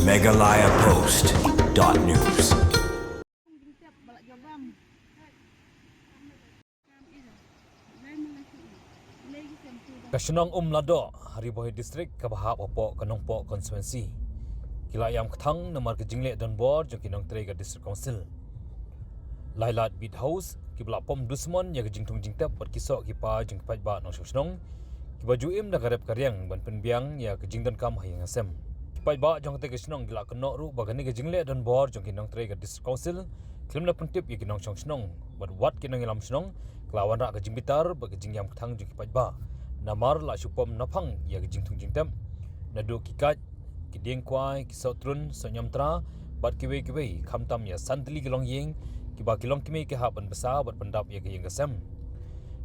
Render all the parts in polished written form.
megalayapost.news. Kasunong Lado, Haribohi District, Kabahap Opo, Kanongpo Konstituensi. Kila yang ketang nomor kejingle dan bor jong kinong Trega District Council. Lailat Beat House, kibla pom dusmon ya kejingtung jingtap berkisok kipa jeng kipat ba nong syong kibaju im da garep karyang ban penbiang ya kejingdan kam hayang asem. Kipat ba jong te kesenong gila kenok ru bagani kejingle dan bor jong kinong Trega District Council. Klim na pentip ya kinong syong wat kinong ilam senong kelawan rak kejimbitar bagajing yang ketang jong kipat ba. Namar la syupom napang ya kejingtung jingtam nadu kikat kideng kwai kisotrun sonyamtra bat kiwe khamtam ya santli gilong yeng kiba kilong kimi ke haban besar bat pendap ya ke gasam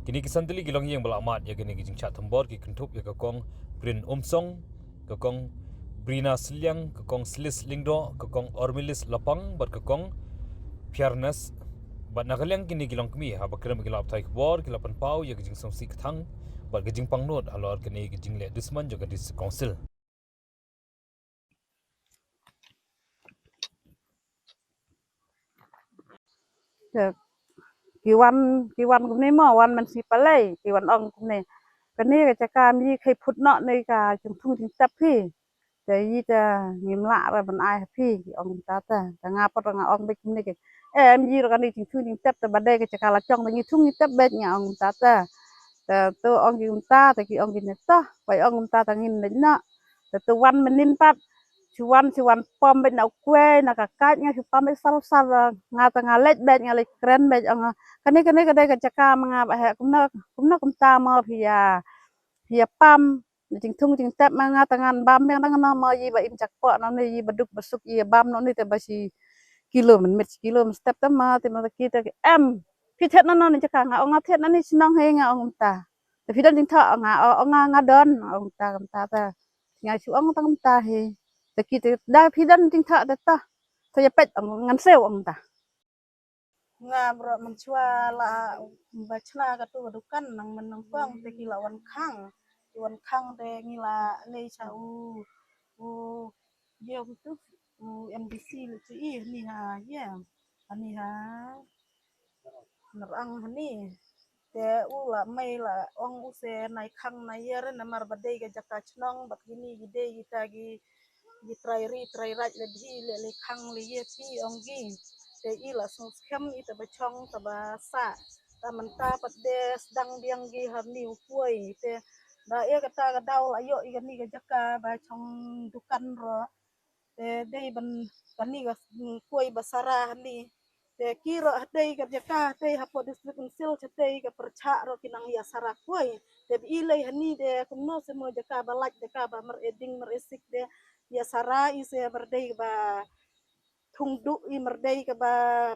kini kisantli gilong yeng belamat ya kini kijing chat thambor ki kentup ya kakong Brin Umsong kakong Brina Siliang kakong Slis Lingdo kakong Ormilis Lapang bat kakong Fairness bat nakalyang kini gilong kimi ha bakram gilap thai bor kilapan pau ya kijing songsi kthang bat kijing pangnot halor kini kijing le dusman juga di council. kiwan kumni mo wan man si palai kiwan ong kumni kani ka chaka mi khai phut no nei ka chung thung chung tap phi te yi ta ngim la ra ban ai phi ong ta nga pot nga ong be kumni ke em yi ra ni chung thung chung tap ta badai ka chaka la chong ni thung ni tap be nya ong ta to ong ki ta ki ong ki ne ta pai ong ta ngin ne na te wan menin pat cuan pom bet na kue na kakak nya pom bet sal ngata ngalet bet ngalet keren bet kani kadai kacaka manga he kumna kumta ma pia pam jing tung jing tap manga tangan bam yang tangan ma yi ba im cakpo no ni yi baduk besuk yi bam no ni te basi kilo kilo step ta ma te ma kita em phi thet no ni caka nga ong thet no ni sinong he nga ong ta te phi don jing tha nga don ong ta nga chu ong ta he te kita da phi don jing tha ta saya pet ngan sew ong ta nga bro menchua la bachna ka tu dukan nang menang pang te kilawan khang te ngila le cha u ye tu MDC lu tu ni ha ya ani ha nerang ni te u la mai la ong u se nai khang na yer na mar badai ga jaka chnong bak gini gide kita gi trai raj le di le khang le ye ti ong gi te ila sung skem ita bachong taba sa ta manta pade sedang biang gi harni upuai te da e kata ga dau ayo i ni ga jaka ba chong dukan ro te dei ban kani ga kuai basara ni te kira dei ga jaka te hapo district council te ga percha ro kinang ya sara kuai te ilai hani de kumno semua jaka balak jaka ba mer eding mer esik de ya sara ise berdei ba thungdu i merdei ke ba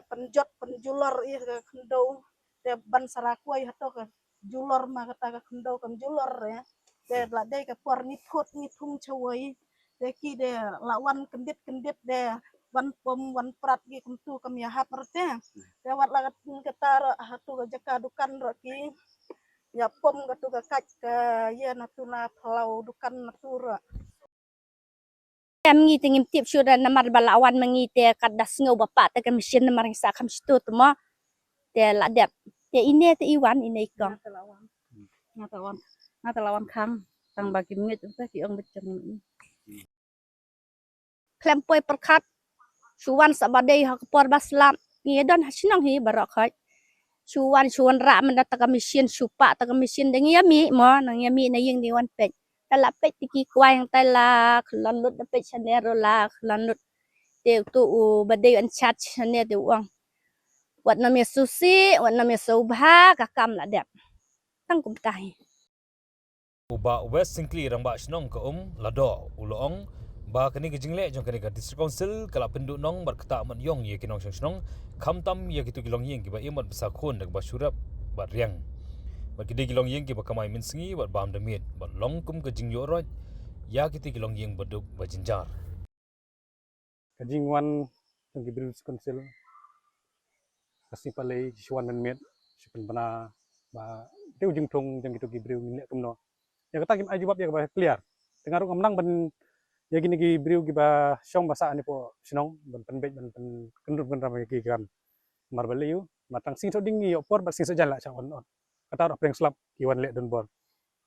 penjot penjulor i ke kendo te ban sarakuai hato ke julor ma kata ke kendo ke julor ya te la dei ke por ni thut ni thung chawai te ki de lawan kendit de wan pom wan prat gi kumtu kam ya hap rete te wat la kata hatu ke jaka dukan ro ki ya pom katu ke kaj ke ye natuna plau dukan natura Mengi tingim tip sudah namar balawan mengi te kadas ngau bapak te mesin namar sa kam situ temo te ladep te ini te iwan ini ikong ngata lawan khang tang bagi mengit te ki ong beceng klempoi perkat suwan sabadai ha por baslam ni don hasinang hi barok hai suwan ra man ta mesin supa ta mesin de ngiami mo nang yami na yeng di wan pet tala pet tiki kwai yang tala khlon lut pet chanero la khlon lut te tu badai an chat chane te uang wat namanya susi wat namanya sobha kakam la dep tang kum tai Uba West Singkli rang ba snong ka lado uloong ba kani ke jingle jong kani ka district council kala penduk nong bar kata man yong ye kinong snong khamtam ye kitu kilong yeng ki ba imat besa khon dak ba surap ba riang ba kide kilong yeng ki ba kamai min singi ba bam damit ba long kum ke jing yoroj ya kiti kilong yeng baduk ba jinjar kajingwan jong ki district council kasi palai suan men met sipen bana ba teu jing thong jong ki tu ki breu ni kumno ya kata kim ajubab ya ba clear tengaru menang ban ya gini gi briu gi ba syong basa ni po sinong ban penbet ban kendut ban ramai gi kan marbaliu matang sing so ding yo por ba sing so jala cha on kata ro preng slap ki wan le don bor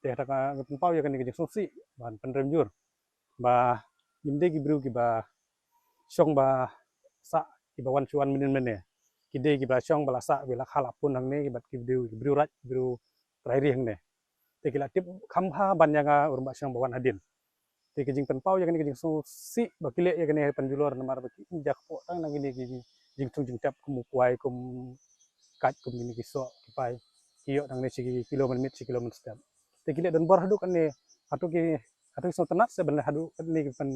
te ta ka pau ya kan gi sungsi ban penrem jur ba inde gi briu gi ba syong ba sa ki ba wan chuan minin mene ki de gi ba syong ba la sa wi la khala pun nang ne gi bat ki briu raj briu trai ri hang ne te ki la tip kham ha ban ya ga urba syong ba wan adin te ke jing pen pau ya kan jing so si ba kile ya kan penjulor namar ba ki jak po tang nang ini jing tung jing tap kum kuai kum kat kum ini ki so ki pai ki yo nang ne si kilometer si kilometer step te kile dan bor hadu kan ne hatu so tenat se ben hadu kan ne pen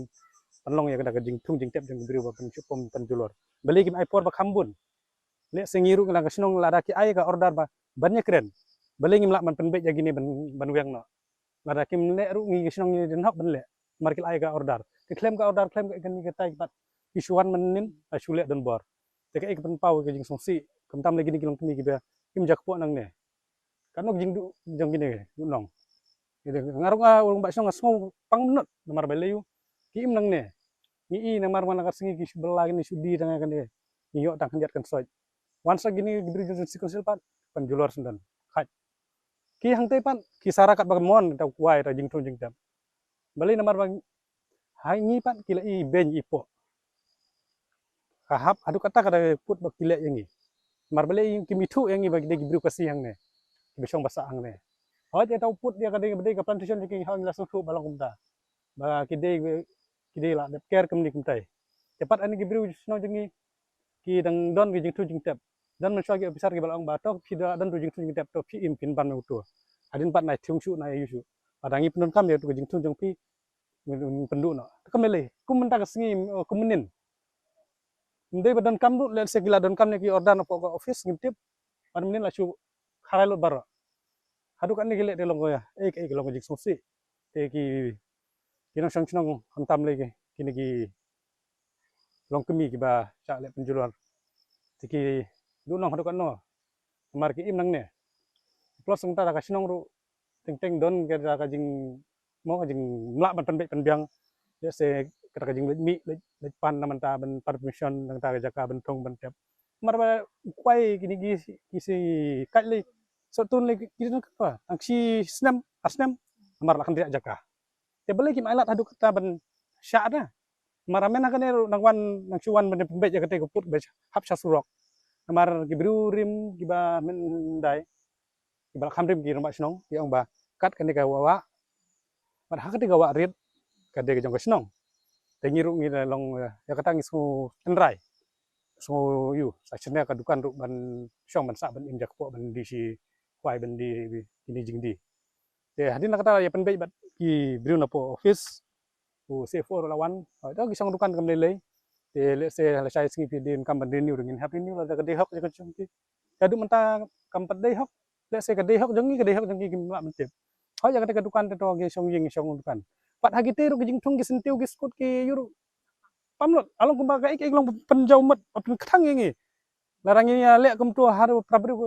penlong ya kan jing tung jing tap jing biru ba pen chupom penjulor beli kim ai por ba khambun le sengiru kan ka sinong lada ki ai ka order ba banyak keren beli ngim lak man penbet ya gini ban wiang no lada kim le ru ngi sinong ni den hok ben le markil ai ka order ke klaim ka order klaim ka kan ni ka tai pat isuan menin asule dan bor te ka ik pen pau ke jing songsi kam tam lagi ni kilong kini ki ba kim jak po nang ne kan nok jing du jong gini du nong ide ngarung urung ba song asmo pang menut namar beleyu ki im nang ne ni i namar mana ka singi ki sebelah ni sudi tang kan ne ni yo tang hanjat kan soj wansa gini diberi jing konsil pat penjulor sendan khat ki hang te pat ki sarakat bagamon ta kuai ta jing tung jing tap beli namar bang hai ni pat kila i ben ipo kahap adu kata kada put bak kila yang ni mar beli kimitu yang ni bagi de gibru kasih yang ne bisong basa ang ne hot ya tau put dia kada bede ka plantation ki hang la susu balong kumta ba kide la de care kem ni kumtai cepat ani gibru sno jengi ki dang don gi jing tu jing tap dan men swagi officer ki balong ba tok pida dan tu jing tu jing tap to pi im pin ban utu adin pat nai thung su nai yusu padangi penun kam ya tu jing tu jong pi penduk no kamele kum menta ka singi kumenin ndai badan kam du le segila don kam ne ki order no pokok office ngintip pan menin la chu khalai lot bar hadu kan ni gile de longo ya ek longo jik sosi te ki kinong sang chnong hantam le ki kini ki long kemi ki ba cha le penjulor ti ki du nong hadu kan no mar ki im nang ne plus ngta ka sinong ru teng don ke ka jing mo ka jing mla ban pen biang ya se ka jing mi le pan naman ta ban permission nang ta jaka ban thong ban tep mar ba kwai kini ki si kat le so tun le ki no ka ang si snam asnam mar la kan dia jaka te bele ki mailat hadu kata ban sya da mar men kan nang wan nang chuan ban pen ja ka te ko put be hap sya surok mar ki bru rim ki ba men dai ki ba kham rim ki rom ba snong ki ong ba kat kan ka wa mar ha ka te ka wa rit ka de jong ka snong te ngiru ngi long ya kata ngi su tenrai so yu sa chne ka dukan ru ban syong ban sa ban im jak po ban di si kwai ban di ini jing di te hadin kata ya pen be bat ki briu na po office u C4 lawan da ki syong dukan kam le te le se la sai singi pi din kam ban din yu ngin happy new la ka de hok ja ka chung ti ka du menta kam pat de hok le se ka de hok jong ki kim la mentip ho ja ka dukan te to ge syong ying syong dukan pat hagi te ru jing thong gi sentiu gi skut ki yuru pamlot along kumba ka ik long penjau mat pen khang ngi larang ini le kum tu haru prabri ko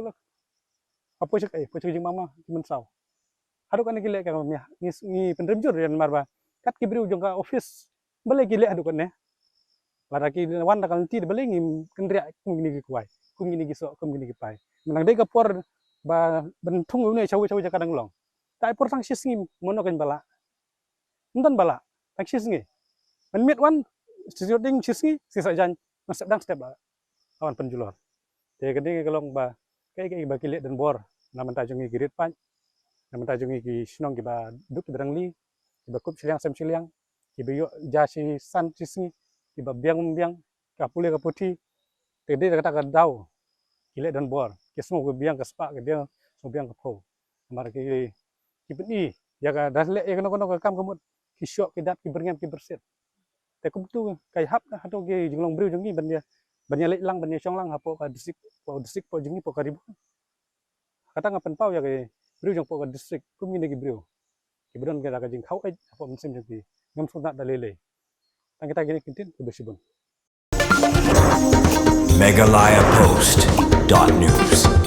apa cek po cek jing mama men saw haru kan ki le ka ngi penrem jur yan marba kat ki briu jong ka office bele ki le adu kan ne lara ki wan da kan ti bele ngi kendria kum gini ki kwai kum gini ki so kum gini ki pai menang de ka por ba ben thung ne chawi ja kadang long tai por sang sis ngi mono kan bala ndan bala tak sis ngi men mit wan ding sisi sisa jan nasab dang step awan penjulor te gede kalong ba kai ba kilet dan bor naman ta jongi girit pan naman ta jongi ki sinong ki ba duk berang li ki ba kup siliang sem siliang ki ba yo ja si san sisi ki ba biang ka pule ka puti te de kata ka dau kilet dan bor ki semua ke biang ka spa ke dia so biang ka po mar ki peni ya ka dasle e kono ka kam kamut ki syok ki dat ki berngam ki berset te kum tu kai hap hato ge jinglong briu jongi ban le lang ban syong lang hapo ka distrik po jongi po karibu kata ngapen pau ya ge briu jong po ka distrik kum ni ge briu ki bron ge ka jing khau ai hapo musim jongi ngam sunat dalele tang kita gini kintin ku besibun MegalayaPost.news